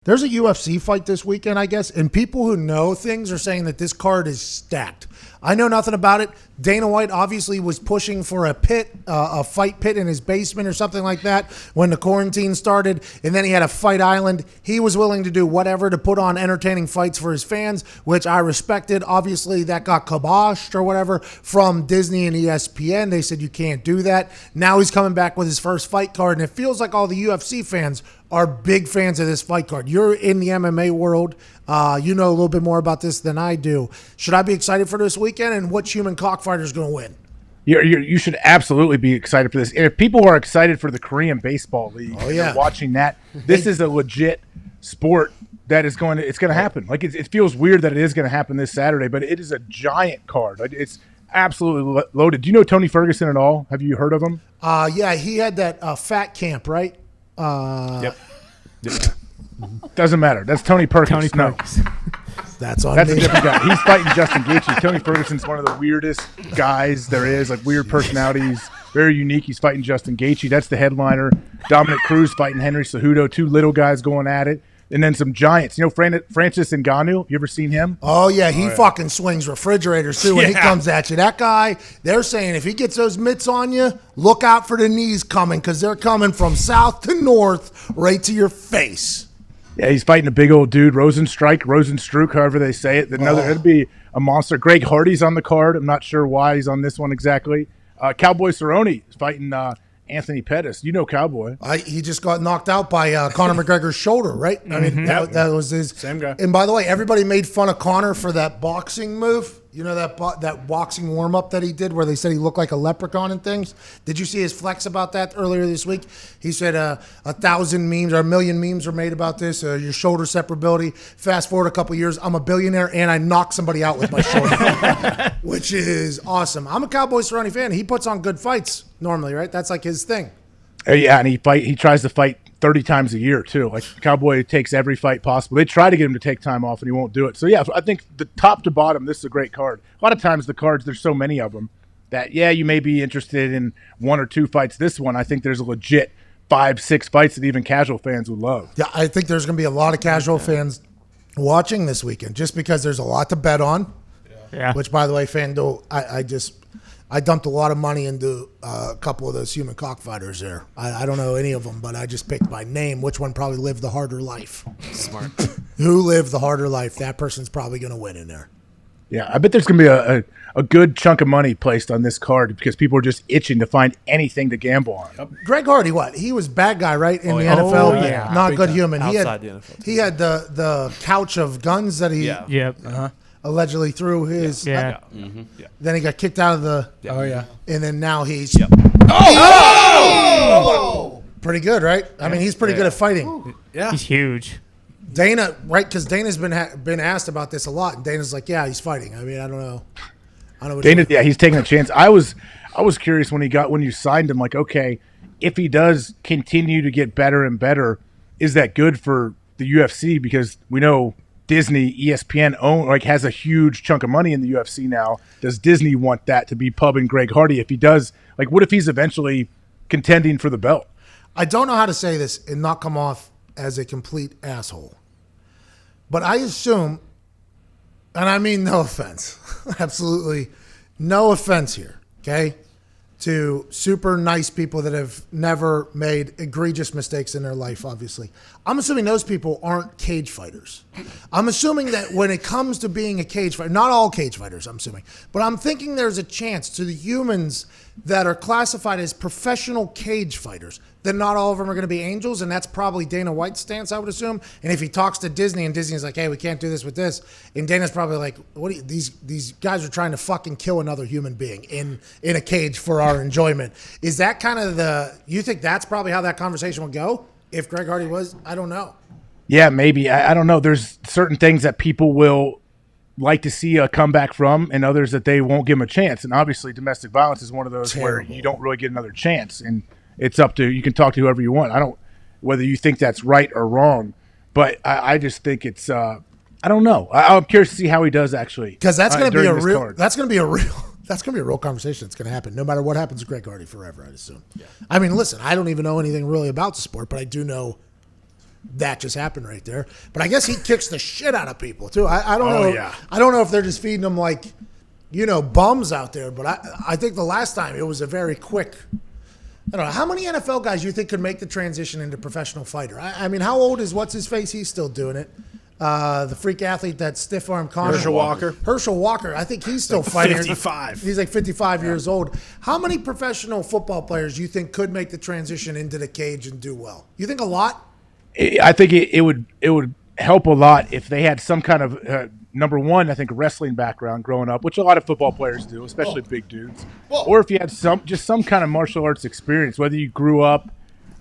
There's a UFC fight this weekend, I guess, and people who know things are saying that this card is stacked. I know nothing about it. Dana White obviously was pushing for a fight pit in his basement or something like that when the quarantine started, and then he had a fight island. He was willing to do whatever to put on entertaining fights for his fans, which I respected. Obviously, that got kiboshed or whatever from Disney and ESPN. They said you can't do that. Now he's coming back with his first fight card, and it feels like all the UFC fans are big fans of this fight card. You're in the MMA world. You know a little bit more about this than I do. Should I be excited for this weekend? And which human cockfighter is going to win? You should absolutely be excited for this. And if people are excited for the Korean Baseball League, watching that, this is a legit sport that is going to happen. Like it feels weird that it is going to happen this Saturday, but it is a giant card. It's absolutely loaded. Do you know Tony Ferguson at all? Have you heard of him? Yeah, he had that fat camp, right? Yep. Doesn't matter. That's Tony Perkins. No. That's on That's me. a different guy. He's fighting Justin Gaethje. Tony Ferguson's one of the weirdest guys there is, like weird personalities, very unique. He's fighting Justin Gaethje. That's the headliner. Dominic Cruz fighting Henry Cejudo. Two little guys going at it. And then some giants. You know Francis Ngannou? You ever seen him? Oh, yeah. He fucking swings refrigerators, too, when he comes at you. That guy, they're saying if he gets those mitts on you, look out for the knees coming because they're coming from south to north right to your face. Yeah, he's fighting a big old dude, Rosenstruck, however they say it. It'd be a monster. Greg Hardy's on the card. I'm not sure why he's on this one exactly. Cowboy Cerrone is fighting Anthony Pettis. You know Cowboy. He just got knocked out by Conor McGregor's shoulder, right? I mean, that was his. Same guy. And by the way, everybody made fun of Conor for that boxing move. You know that boxing warm-up that he did where they said he looked like a leprechaun and things? Did you see his flex about that earlier this week? He said 1,000 memes or 1 million memes are made about this, your shoulder separability. Fast forward a couple years, I'm a billionaire and I knock somebody out with my shoulder, which is awesome. I'm a Cowboy Cerrone fan. He puts on good fights normally, right? That's like his thing. Yeah, and he tries to fight 30 times a year too. Like Cowboy takes every fight possible. They try to get him to take time off and he won't do it. So yeah, I think the top to bottom, this is a great card. A lot of times the cards, there's so many of them that you may be interested in 1 or 2 fights. This one, I think there's a legit 5-6 fights that even casual fans would love. Yeah, I think there's going to be a lot of casual fans watching this weekend just because there's a lot to bet on. Yeah. Which, by the way, FanDuel, I dumped a lot of money into a couple of those human cockfighters there. I don't know any of them, but I just picked by name which one probably lived the harder life. Smart. Who lived the harder life? That person's probably going to win in there. Yeah, I bet there's going to be a good chunk of money placed on this card because people are just itching to find anything to gamble on. Yep. Greg Hardy, what? He was bad guy, right? In the yeah. NFL? Oh, yeah. Not Big good time. human. Outside the NFL. He had the couch of guns that he Yep. allegedly threw his. Yeah. Then he got kicked out of the. Yeah. Oh, yeah. And then now he's. Oh! Pretty good, right? I mean, he's pretty good at fighting. Yeah. He's huge. Dana, right? Because Dana's been asked about this a lot, and Dana's like, "Yeah, he's fighting." I mean, I don't know. What Dana, he's taking a chance. I was curious when you signed him. Like, okay, if he does continue to get better and better, is that good for the UFC? Because we know Disney, ESPN has a huge chunk of money in the UFC now. Does Disney want that to be pubbing Greg Hardy? If he does, what if he's eventually contending for the belt? I don't know how to say this and not come off as a complete asshole, but I assume, and I mean no offense, absolutely no offense here, okay, to super nice people that have never made egregious mistakes in their life, obviously. I'm assuming those people aren't cage fighters. I'm assuming that when it comes to being a cage fighter, not all cage fighters, I'm assuming, but I'm thinking there's a chance to the humans that are classified as professional cage fighters that not all of them are going to be angels, and that's probably Dana White's stance, I would assume. And if he talks to Disney and Disney's like, hey, we can't do this with this, and Dana's probably like, what? These guys are trying to fucking kill another human being in a cage for our enjoyment. Is that kind of you think that's probably how that conversation would go if Greg Hardy was? I don't know. Yeah, maybe. I don't know. There's certain things that people will like to see a comeback from and others that they won't give them a chance. And obviously domestic violence is one of those where you don't really get another chance. And it's up to, you can talk to whoever you want. Whether you think that's right or wrong, but I just think it's, I don't know. I'm curious to see how he does actually. Because that's going to be a real conversation that's going to happen no matter what happens to Greg Hardy forever, I'd assume. Yeah. I mean, listen, I don't even know anything really about the sport, but I do know that just happened right there. But I guess he kicks the shit out of people too. I don't Oh, know. yeah. I don't know if they're just feeding him like, bums out there. But I think the last time it was a very quick. I don't know. How many NFL guys you think could make the transition into professional fighter? I mean, how old is what's his face? He's still doing it. The freak athlete, that stiff arm Connor. Herschel Walker. I think he's still fighting. 55. He's like 55 years old. How many professional football players do you think could make the transition into the cage and do well? You think a lot? I think it would help a lot if they had some kind of number one, I think, wrestling background growing up, which a lot of football players do, especially big dudes. Or if you had some kind of martial arts experience, whether you grew up,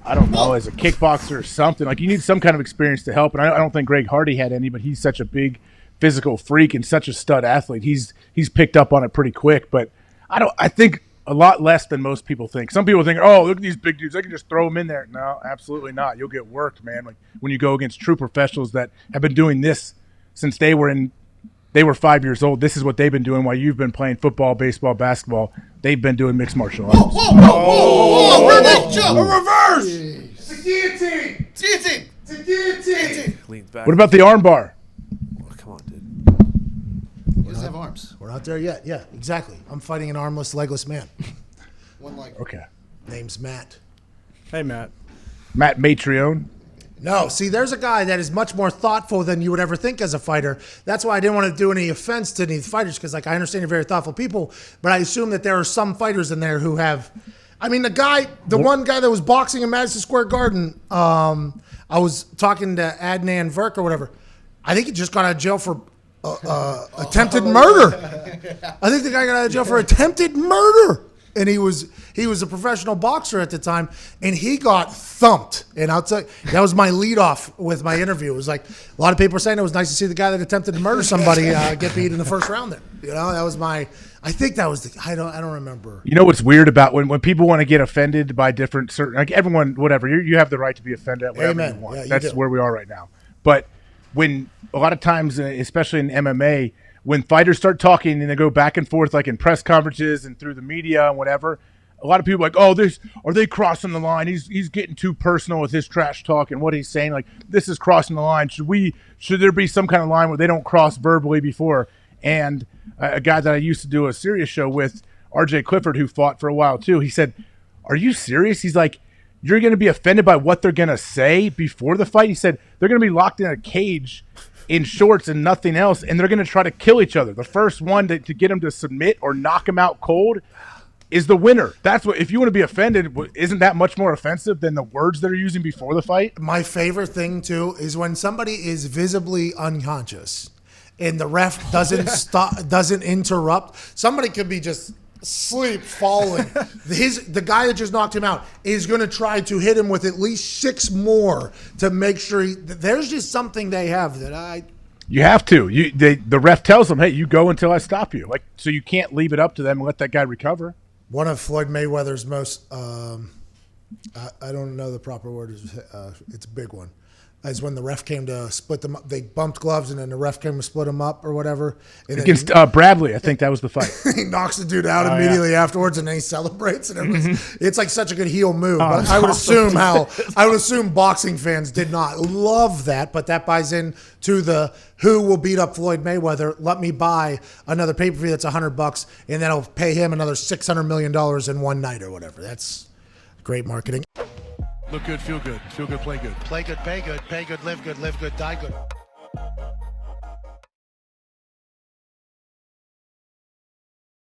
I don't know, as a kickboxer or something. Like, you need some kind of experience to help. And I don't think Greg Hardy had any, but he's such a big physical freak and such a stud athlete. He's picked up on it pretty quick. But I think a lot less than most people think. Some people think, oh, look at these big dudes, I can just throw them in there. No, absolutely not. You'll get worked, man. Like, when you go against true professionals that have been doing this since they were 5 years old. This is what they've been doing while you've been playing football, baseball, basketball. They've been doing mixed martial arts. Whoa, a reverse! It's a guillotine! It's a guillotine! Leans back. What about the armbar? Oh, come on, dude. He doesn't have arms. We're not there yet. Yeah, exactly. I'm fighting an armless, legless man. One leg. Okay. Name's Matt. Hey, Matt. Matt Matrione. No, see, there's a guy that is much more thoughtful than you would ever think as a fighter. That's why I didn't want to do any offense to any fighters, because, like, I understand you're very thoughtful people, but I assume that there are some fighters in there who have. I mean, the one guy that was boxing in Madison Square Garden. I was talking to Adnan Virk or whatever. I think he just got out of jail for attempted murder. I think the guy got out of jail for attempted murder. And he was a professional boxer at the time, and he got thumped. And I'll tell you, that was my lead off with my interview. It was like a lot of people were saying it was nice to see the guy that attempted to murder somebody get beat in the first round there. That was my. I think that was the. I don't remember. You know what's weird about when people want to get offended by certain, like, everyone, whatever, you have the right to be offended at whatever you want. Yeah, That's where we are right now. But when a lot of times, especially in MMA, when fighters start talking and they go back and forth, like in press conferences and through the media and whatever, a lot of people are like, oh, are they crossing the line? He's getting too personal with his trash talk and what he's saying. Like, this is crossing the line. Should there be some kind of line where they don't cross verbally before? And a guy that I used to do a serious show with, RJ Clifford, who fought for a while too, he said, are you serious? He's like, you're going to be offended by what they're going to say before the fight? He said, they're going to be locked in a cage in shorts and nothing else, and they're going to try to kill each other. The first one to get them to submit or knock them out cold is the winner. That's what. If you want to be offended, isn't that much more offensive than the words they're using before the fight? My favorite thing too is when somebody is visibly unconscious and the ref doesn't interrupt. Somebody could be just asleep, falling. The guy that just knocked him out is going to try to hit him with at least 6 more to make sure there's just something they have that You have to. The ref tells them, hey, you go until I stop you. Like, so you can't leave it up to them and let that guy recover. One of Floyd Mayweather's most I don't know the proper word. It's a big one. Is when the ref came to split them up. They bumped gloves, and then the ref came to split them up or whatever. And against Bradley, I think that was the fight. He knocks the dude out immediately afterwards, and then he celebrates. And it's like such a good heel move. But I would assume boxing fans did not love that, but that buys in to the who will beat up Floyd Mayweather. Let me buy another pay-per-view that's $100, and then I'll pay him another $600 million in one night or whatever. That's great marketing. Look good, feel good, play good. Play good, pay good, live good, die good.